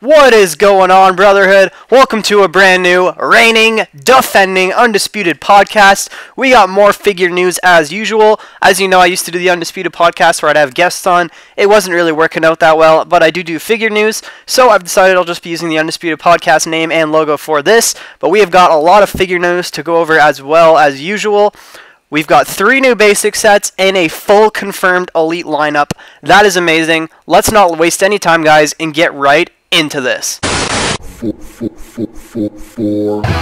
What is going on, Brotherhood? Welcome to a brand new, reigning, defending, Undisputed podcast. We got more figure news as usual. As you know, I used to do the Undisputed podcast where I'd have guests on. It wasn't really working out that well, but I do figure news, so I've decided I'll just be using the Undisputed podcast name and logo for this. But we have got a lot of figure news to go over as well as usual. We've got 3 new basic sets and a full confirmed elite lineup. That is amazing. Let's not waste any time, guys, and get right into this. For life.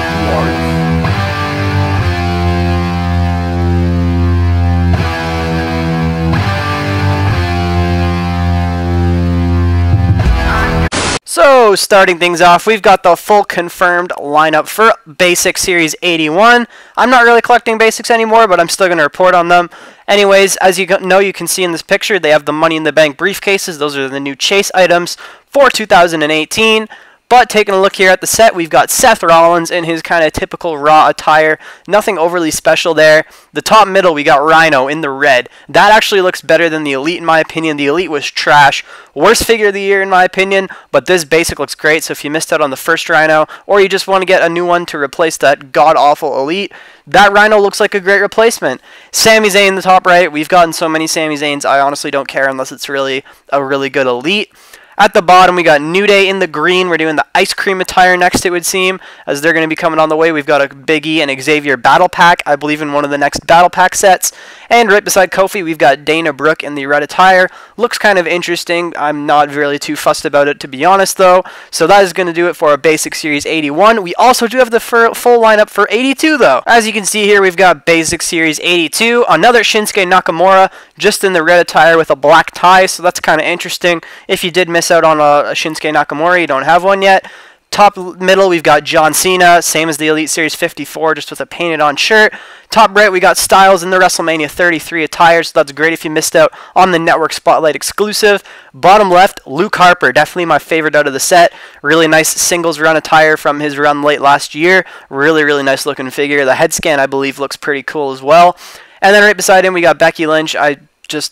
So, starting things off, we've got the full confirmed lineup for Basic Series 81. I'm not really collecting basics anymore, but I'm still going to report on them. Anyways, as you know, you can see in this picture, they have the Money in the Bank briefcases. Those are the new chase items for 2018. But taking a look here at the set, we've got Seth Rollins in his kind of typical Raw attire. Nothing overly special there. The top middle, we got Rhino in the red. That actually looks better than the Elite in my opinion. The Elite was trash. Worst figure of the year in my opinion, but this basic looks great. So if you missed out on the first Rhino, or you just want to get a new one to replace that god-awful Elite, that Rhino looks like a great replacement. Sami Zayn in the top right. We've gotten so many Sami Zayns, I honestly don't care unless it's really a really good Elite. At the bottom, we got New Day in the green. We're doing the ice cream attire next, it would seem, as they're going to be coming on the way. We've got a Big E and Xavier battle pack, I believe in one of the next battle pack sets. And right beside Kofi, we've got Dana Brooke in the red attire. Looks kind of interesting. I'm not really too fussed about it, to be honest, though. So that is going to do it for our Basic Series 81. We also do have the full lineup for 82, though. As you can see here, we've got Basic Series 82. Another Shinsuke Nakamura, just in the red attire with a black tie, so that's kind of interesting. If you did miss out on a Shinsuke Nakamura, you don't have one yet. Top middle, we've got John Cena, same as the Elite Series 54, just with a painted on shirt. Top right, we got Styles in the WrestleMania 33 attire, so that's great if you missed out on the Network Spotlight exclusive. Bottom left, Luke Harper, definitely my favorite out of the set. Really nice singles run attire from his run late last year. Really nice looking figure. The head scan, I believe, looks pretty cool as well. And then right beside him, we got Becky Lynch.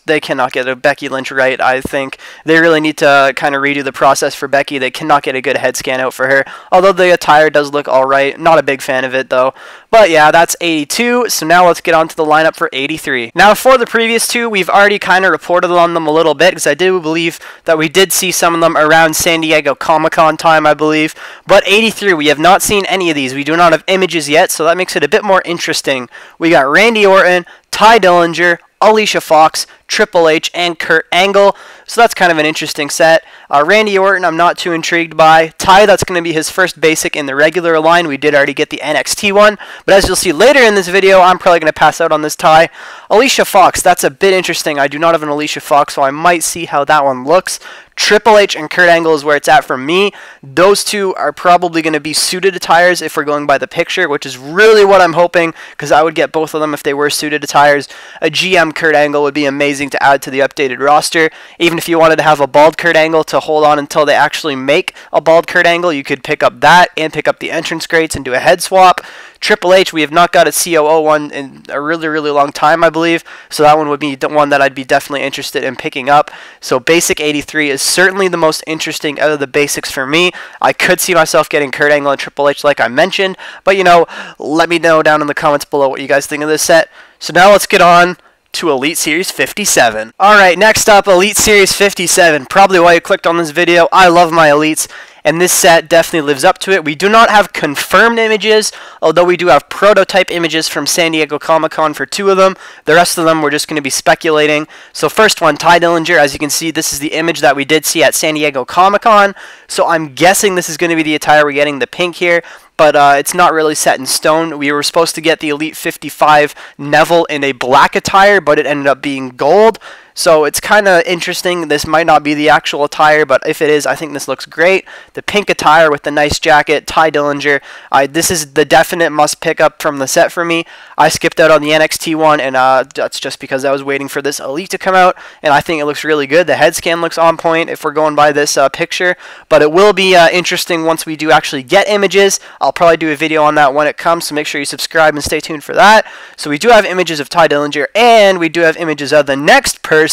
They cannot get a Becky Lynch right. I think they really need to kind of redo the process for Becky. They cannot get a good head scan out for her. Although the attire does look alright. Not a big fan of it though. But yeah, that's 82. So now let's get on to the lineup for 83. Now for the previous two, we've already kind of reported on them a little bit, because I do believe that we did see some of them around San Diego Comic-Con time, I believe. But 83, we have not seen any of these. We do not have images yet, so that makes it a bit more interesting. We got Randy Orton, Ty Dillinger, Alicia Fox, Triple H, and Kurt Angle. So that's kind of an interesting set. Randy Orton, I'm not too intrigued by. Ty, that's going to be his first basic in the regular line. We did already get the NXT one. But as you'll see later in this video, I'm probably going to pass out on this Ty. Alicia Fox, that's a bit interesting. I do not have an Alicia Fox, so I might see how that one looks. Triple H and Kurt Angle is where it's at for me. Those two are probably going to be suited attires if we're going by the picture, which is really what I'm hoping, because I would get both of them if they were suited attires. A GM Kurt Angle would be amazing to add to the updated roster. Even if you wanted to have a bald Kurt Angle to hold on until they actually make a bald Kurt Angle, you could pick up that and pick up the entrance grates and do a head swap. Triple H, we have not got a COO one in a really long time, I believe, so that one would be the one that I'd be definitely interested in picking up. So Basic 83 is certainly the most interesting out of the basics for me. I could see myself getting Kurt Angle and Triple H like I mentioned, but you know, let me know down in the comments below what you guys think of this set. So now let's get on to Elite Series 57. Alright, next up, Elite Series 57. Probably why you clicked on this video. I love my Elites, and this set definitely lives up to it. We do not have confirmed images, although we do have prototype images from San Diego Comic-Con for 2 of them. The rest of them we're just going to be speculating. So first one, Ty Dillinger. As you can see, this is the image that we did see at San Diego Comic-Con. So I'm guessing this is going to be the attire we're getting, the pink here. But it's not really set in stone. We were supposed to get the Elite 55 Neville in a black attire, but it ended up being gold. So it's kind of interesting. This might not be the actual attire, but if it is, I think this looks great. The pink attire with the nice jacket, Ty Dillinger. This is the definite must pick up from the set for me. I skipped out on the NXT one, and that's just because I was waiting for this Elite to come out, and I think it looks really good. The head scan looks on point if we're going by this picture, but it will be interesting once we do actually get images. I'll probably do a video on that when it comes, so make sure you subscribe and stay tuned for that. So we do have images of Ty Dillinger, and we do have images of the next person,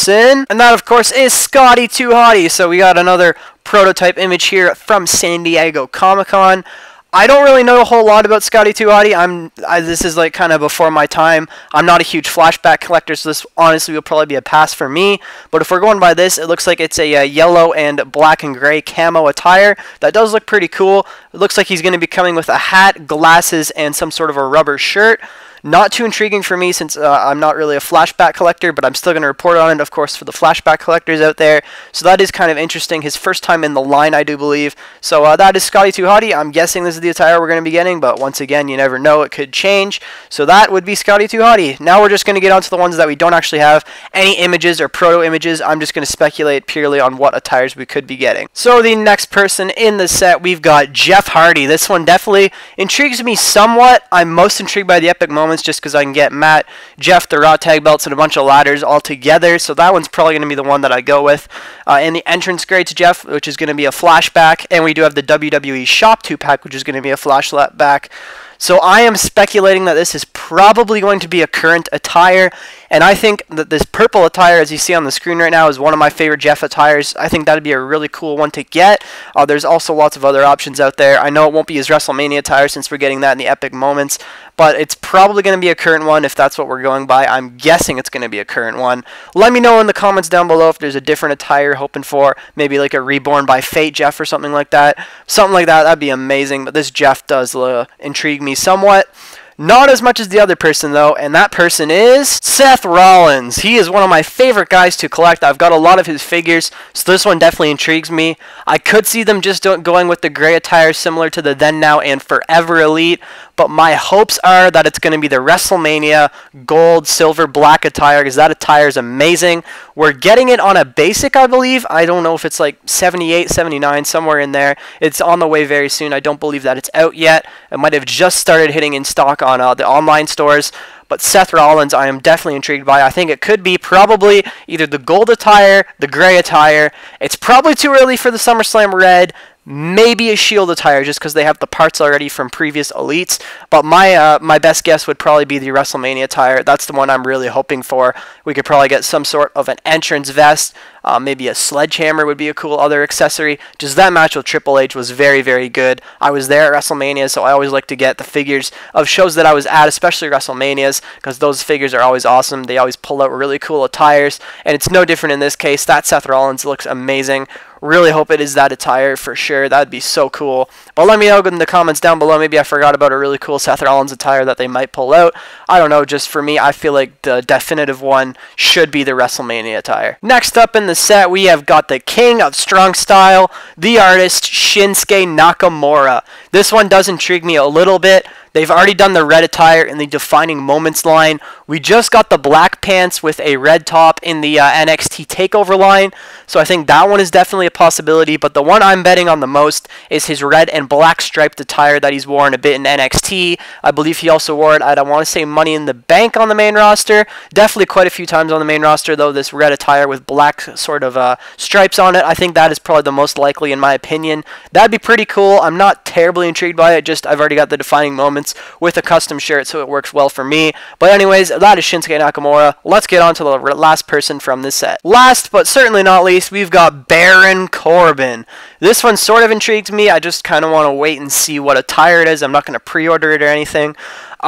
and that of course is Scotty 2 Hotty. So we got another prototype image here from San Diego Comic-Con. I don't really know a whole lot about Scotty 2 Hotty. This is like kind of before my time. I'm not a huge flashback collector, so this honestly will probably be a pass for me. But if we're going by this, it looks like it's a yellow and black and gray camo attire. That does look pretty cool. It looks like he's going to be coming with a hat, glasses, and some sort of a rubber shirt. Not too intriguing for me since I'm not really a flashback collector, but I'm still going to report on it, of course, for the flashback collectors out there. So that is kind of interesting. His first time in the line, I do believe. So that is Scotty 2 Hotty. I'm guessing this is the attire we're going to be getting, but once again, you never know. It could change. So that would be Scotty 2 Hotty. Now we're just going to get on to the ones that we don't actually have any images or proto images. I'm just going to speculate purely on what attires we could be getting. So the next person in the set, we've got Jeff Hardy. This one definitely intrigues me somewhat. I'm most intrigued by the epic moments just because I can get Matt, Jeff, the Raw Tag Belts, and a bunch of ladders all together. So that one's probably going to be the one that I go with. And the entrance grade to Jeff, which is going to be a flashback. And we do have the WWE Shop 2-pack, which is going to be a flashback. So I am speculating that this is probably going to be a current attire, and I think that this purple attire, as you see on the screen right now, is one of my favorite Jeff attires. I think that would be a really cool one to get. There's also lots of other options out there. I know it won't be his WrestleMania attire since we're getting that in the epic moments, but it's probably going to be a current one if that's what we're going by. I'm guessing it's going to be a current one. Let me know in the comments down below if there's a different attire you're hoping for, maybe like a Reborn by Fate Jeff or something like that. Something like that, that'd be amazing, but this Jeff does intrigue me somewhat. Not as much as the other person, though, and that person is Seth Rollins. He is one of my favorite guys to collect. I've got a lot of his figures, so this one definitely intrigues me. I could see them just going with the gray attire similar to the Then, Now, and Forever Elite, but my hopes are that it's going to be the WrestleMania gold, silver, black attire, because that attire is amazing. We're getting it on a basic, I believe. I don't know if it's like 78, 79, somewhere in there. It's on the way very soon. I don't believe that it's out yet. It might have just started hitting in stock on the online stores. But Seth Rollins, I am definitely intrigued by. I think it could be probably either the gold attire, the gray attire. It's probably too early for the SummerSlam red. Maybe a Shield attire just because they have the parts already from previous Elites. But my best guess would probably be the WrestleMania attire. That's the one I'm really hoping for. We could probably get some sort of an entrance vest. Maybe a sledgehammer would be a cool other accessory. Just that match with Triple H was very, very good. I was there at WrestleMania, so I always like to get the figures of shows that I was at, especially WrestleManias, because those figures are always awesome. They always pull out really cool attires, and it's no different in this case. That Seth Rollins looks amazing. Really hope it is that attire for sure. That would be so cool. But let me know in the comments down below. Maybe I forgot about a really cool Seth Rollins attire that they might pull out. I don't know. Just for me, I feel like the definitive one should be the WrestleMania attire. Next up in the set, we have got the King of Strong Style, the artist Shinsuke Nakamura. This one does intrigue me a little bit. They've already done the red attire in the Defining Moments line. We just got the black pants with a red top in the NXT TakeOver line, so I think that one is definitely a possibility, but the one I'm betting on the most is his red and black striped attire that he's worn a bit in NXT. I believe he also wore it at, I want to say, Money in the Bank on the main roster. Definitely quite a few times on the main roster, though, this red attire with black sort of stripes on it. I think that is probably the most likely in my opinion. That'd be pretty cool. I'm not terribly intrigued by it, just I've already got the Defining Moments with a custom shirt, so it works well for me. But anyways, that is Shinsuke Nakamura. Let's get on to the last person from this set. Last, but certainly not least, we've got Baron Corbin. This one sort of intrigues me. I just kind of want to wait and see what attire it is. I'm not going to pre-order it or anything.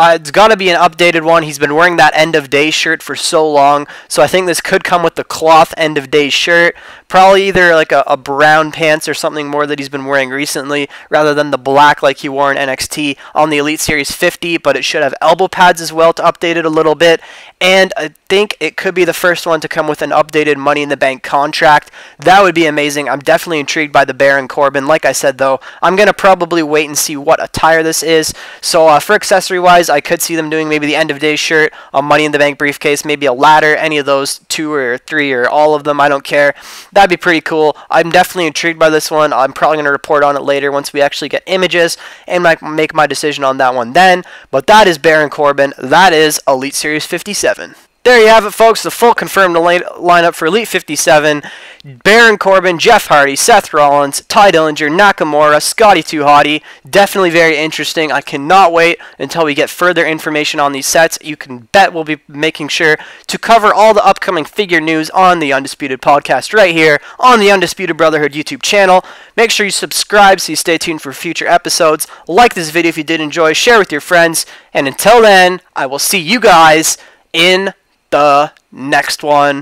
It's got to be an updated one. He's been wearing that End of Days shirt for so long, so I think this could come with the cloth End of Days shirt. Probably either like a brown pants or something more that he's been wearing recently, rather than the black like he wore in NXT on the Elite Series 50, but it should have elbow pads as well to update it a little bit. And I think it could be the first one to come with an updated Money in the Bank contract. That would be amazing. I'm definitely intrigued by the Baron Corbin. Like I said, though, I'm going to probably wait and see what attire this is. So for accessory-wise, I could see them doing maybe the End of Days shirt, a Money in the Bank briefcase, maybe a ladder, any of those 2 or 3 or all of them, I don't care. That'd be pretty cool. I'm definitely intrigued by this one. I'm probably going to report on it later once we actually get images and make my decision on that one then. But that is Baron Corbin. That is Elite Series 57. There you have it, folks. The full confirmed lineup for Elite 57. Baron Corbin, Jeff Hardy, Seth Rollins, Ty Dillinger, Nakamura, Scotty 2 Hotty. Definitely very interesting. I cannot wait until we get further information on these sets. You can bet we'll be making sure to cover all the upcoming figure news on the Undisputed podcast right here on the Undisputed Brotherhood YouTube channel. Make sure you subscribe so you stay tuned for future episodes. Like this video if you did enjoy. Share with your friends. And until then, I will see you guys in the next one.